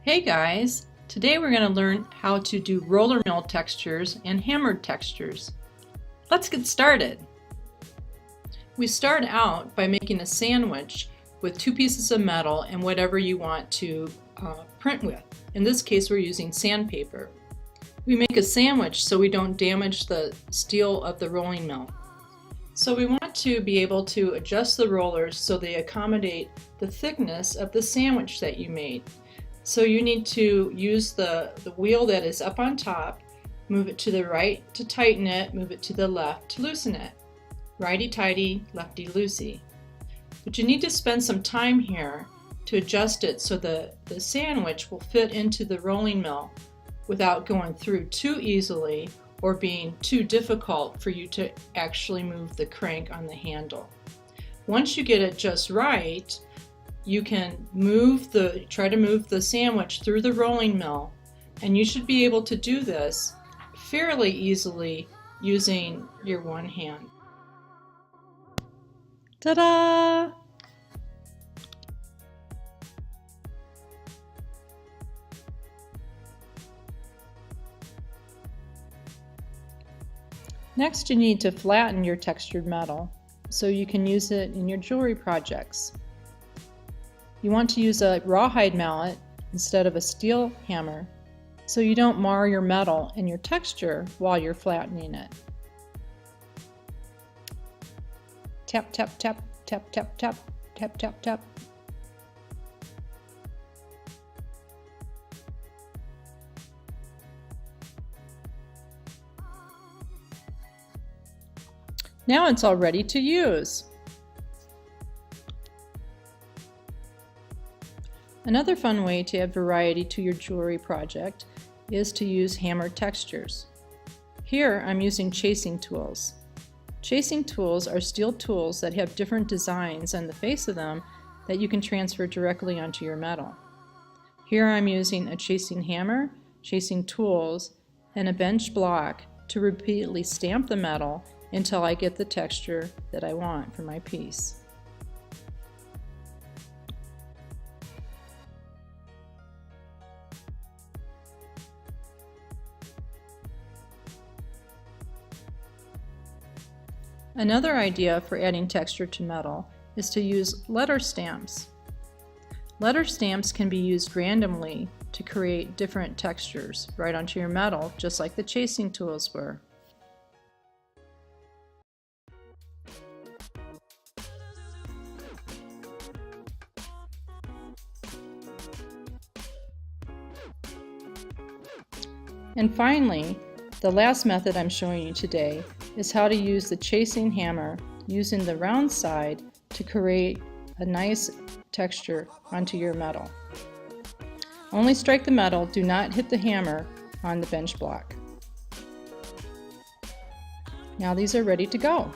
Hey guys, today we're going to learn how to do roller mill textures and hammered textures. Let's get started. We start out by making a sandwich with 2 pieces of metal and whatever you want to print with. In this case we're using sandpaper. We make a sandwich so we don't damage the steel of the rolling mill. So we want to be able to adjust the rollers so they accommodate the thickness of the sandwich that you made. So you need to use the wheel that is up on top, move it to the right to tighten it, move it to the left to loosen it. Righty-tighty, lefty-loosey. But you need to spend some time here to adjust it so the sandwich will fit into the rolling mill without going through too easily or being too difficult for you to actually move the crank on the handle. Once you get it just right, you can try to move the sandwich through the rolling mill, and you should be able to do this fairly easily using your one hand. Ta-da! Next, you need to flatten your textured metal so you can use it in your jewelry projects. You want to use a rawhide mallet instead of a steel hammer so you don't mar your metal and your texture while you're flattening it. Tap, tap, tap, tap, tap, tap, tap, tap, tap. Now it's all ready to use. Another fun way to add variety to your jewelry project is to use hammered textures. Here I'm using chasing tools. Chasing tools are steel tools that have different designs on the face of them that you can transfer directly onto your metal. Here I'm using a chasing hammer, chasing tools, and a bench block to repeatedly stamp the metal until I get the texture that I want for my piece. Another idea for adding texture to metal is to use letter stamps. Letter stamps can be used randomly to create different textures right onto your metal, just like the chasing tools were. And finally, the last method I'm showing you today is how to use the chasing hammer using the round side to create a nice texture onto your metal. Only strike the metal, do not hit the hammer on the bench block. Now these are ready to go.